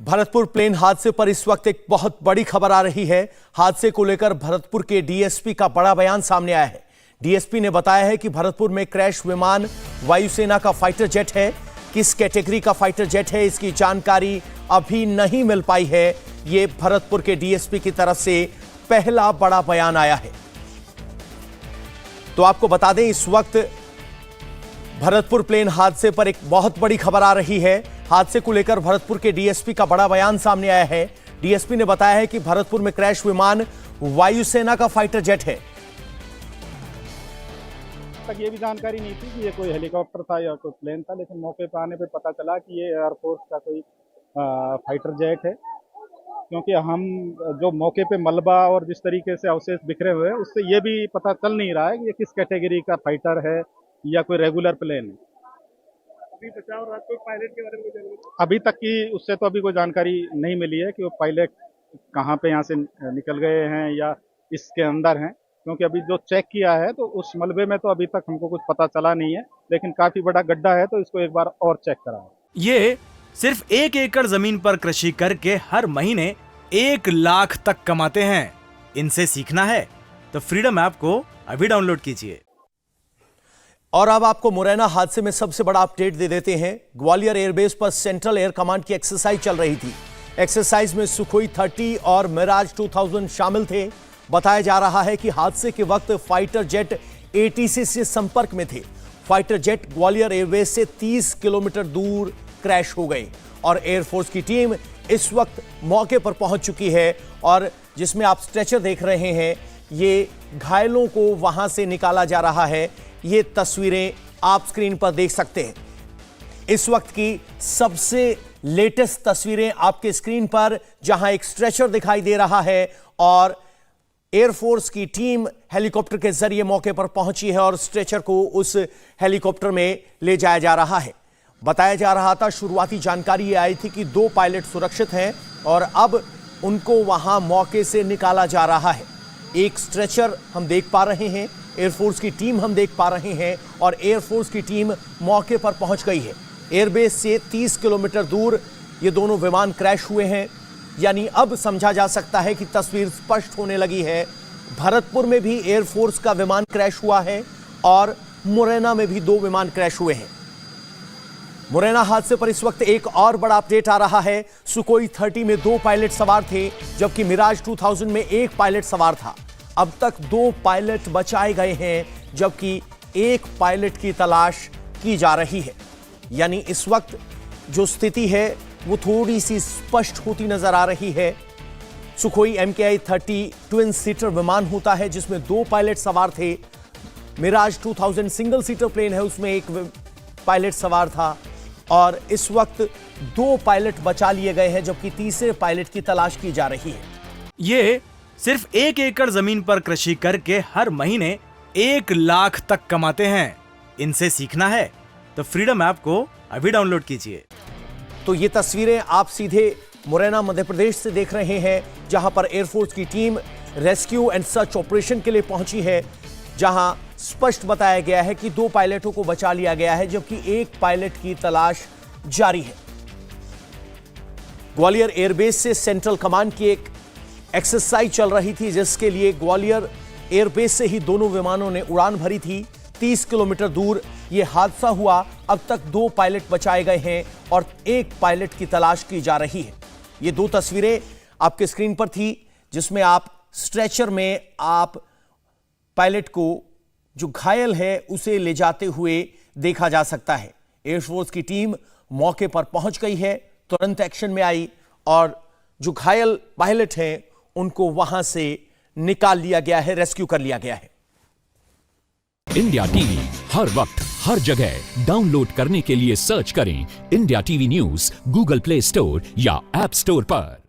Bharatpur plane हादसे पर इस वक्त एक बहुत बड़ी खबर आ रही है। हादसे को लेकर भरतपुर के डीएसपी का बड़ा बयान सामने आया है। डीएसपी ने बताया है कि भरतपुर में क्रैश विमान वायुसेना का फाइटर जेट है। किस कैटेगरी का फाइटर जेट है, इसकी जानकारी अभी नहीं मिल पाई है। यह भरतपुर के डीएसपी की तरफ से पहला बड़ा बयान आया है। तो आपको बता दें, इस वक्त भरतपुर प्लेन हादसे पर एक बहुत बड़ी खबर आ रही है। हादसे को लेकर भरतपुर के डीएसपी का बड़ा बयान सामने आया है। डीएसपी ने बताया है कि भरतपुर में क्रैश विमान वायुसेना का फाइटर जेट है। तक ये भी जानकारी नहीं थी कि ये कोई हेलीकॉप्टर था या कोई प्लेन था, लेकिन मौके पर आने पे पता चला कि ये एयरफोर्स का कोई फाइटर जेट है। क्योंकि हम जो मौके पे मलबा और जिस तरीके से अवशेष बिखरे हुए हैं, उससे ये भी पता चल नहीं रहा है कि ये किस कैटेगरी का फाइटर है या कोई रेगुलर प्लेन है। अभी बचाव और कोई पायलट के बारे में अभी तक की उससे तो अभी कोई जानकारी नहीं मिली है कि वो पायलट कहाँ पे यहाँ से निकल गए हैं या इसके अंदर हैं। क्योंकि अभी जो चेक किया है तो उस मलबे में तो अभी तक हमको कुछ पता चला नहीं है, लेकिन काफी बड़ा गड्ढा है तो इसको एक बार और चेक करा है। ये सिर्फ 1 एकड़ जमीन पर कृषि करके हर महीने 1 लाख तक कमाते हैं। इनसे सीखना है तो फ्रीडम ऐप को अभी डाउनलोड कीजिए। और अब आपको मुरैना हादसे में सबसे बड़ा अपडेट दे देते हैं। ग्वालियर एयरबेस पर सेंट्रल एयर कमांड की एक्सरसाइज चल रही थी। एक्सरसाइज में सुखोई 30 और मिराज 2000 शामिल थे। बताया जा रहा है कि हादसे के वक्त फाइटर जेट एटीसी से संपर्क में थे। फाइटर जेट ग्वालियर एयरबेस से 30 किलोमीटर दूर क्रैश हो गए और एयरफोर्स की टीम इस वक्त मौके पर पहुंच चुकी है। और जिसमें आप स्ट्रेचर देख रहे हैं, ये घायलों को वहां से निकाला जा रहा है। ये तस्वीरें आप स्क्रीन पर देख सकते हैं। इस वक्त की सबसे लेटेस्ट तस्वीरें आपके स्क्रीन पर, जहां एक स्ट्रेचर दिखाई दे रहा है और एयरफोर्स की टीम हेलीकॉप्टर के जरिए मौके पर पहुंची है और स्ट्रेचर को उस हेलीकॉप्टर में ले जाया जा रहा है। बताया जा रहा था, शुरुआती जानकारी ये आई थी कि 2 पायलट सुरक्षित हैं और अब उनको वहां मौके से निकाला जा रहा है। एक स्ट्रेचर हम देख पा रहे हैं, एयरफोर्स की टीम हम देख पा रहे हैं और एयरफोर्स की टीम मौके पर पहुंच गई है। एयरबेस से 30 किलोमीटर दूर ये दोनों विमान क्रैश हुए हैं। यानी अब समझा जा सकता है कि तस्वीर स्पष्ट होने लगी है। भरतपुर में भी एयरफोर्स का विमान क्रैश हुआ है और मुरैना में भी 2 विमान क्रैश हुए हैं। मुरैना हादसे पर इस वक्त एक और बड़ा अपडेट आ रहा है। सुखोई 30 में 2 पायलट सवार थे, जबकि मिराज 2000 में 1 पायलट सवार था। अब तक 2 पायलट बचाए गए हैं, जबकि 1 पायलट की तलाश की जा रही है। यानी इस वक्त जो स्थिति है वो थोड़ी सी स्पष्ट होती नजर आ रही है। सुखोई MKI 30 ट्विन सीटर विमान होता है, जिसमें 2 पायलट सवार थे। मिराज 2000 सिंगल सीटर प्लेन है, उसमें 1 पायलट सवार था और इस वक्त 2 पायलट बचा लिए गए हैं, जबकि तीसरे पायलट की तलाश की जा रही है। ये सिर्फ 1 एकड़ जमीन पर कृषि करके हर महीने 1 लाख तक कमाते हैं। इनसे सीखना है तो फ्रीडम ऐप को अभी डाउनलोड कीजिए। तो ये तस्वीरें आप सीधे मुरैना मध्य प्रदेश से देख रहे हैं, जहां पर एयरफोर्स की team rescue and search operation के लिए पहुंची है, जहां स्पष्ट बताया गया है कि 2 पायलटों को बचा लिया गया है, जबकि 1 पायलट की तलाश जारी है। ग्वालियर एयरबेस से सेंट्रल कमांड की एक एक्सरसाइज चल रही थी, जिसके लिए ग्वालियर एयरबेस से ही दोनों विमानों ने उड़ान भरी थी। 30 किलोमीटर दूर यह हादसा हुआ। अब तक 2 पायलट बचाए गए हैं और 1 पायलट की तलाश की जा रही है। ये 2 तस्वीरें आपके स्क्रीन पर थी, जिसमें आप स्ट्रेचर में आप पायलट को, जो घायल है, उसे ले जाते हुए देखा जा सकता है। एयरफोर्स की टीम मौके पर पहुंच गई है, तुरंत एक्शन में आई और जो घायल पायलट हैं उनको वहां से निकाल लिया गया है, रेस्क्यू कर लिया गया है। इंडिया टीवी हर वक्त हर जगह डाउनलोड करने के लिए सर्च करें India TV news Google play store या ऐप स्टोर पर।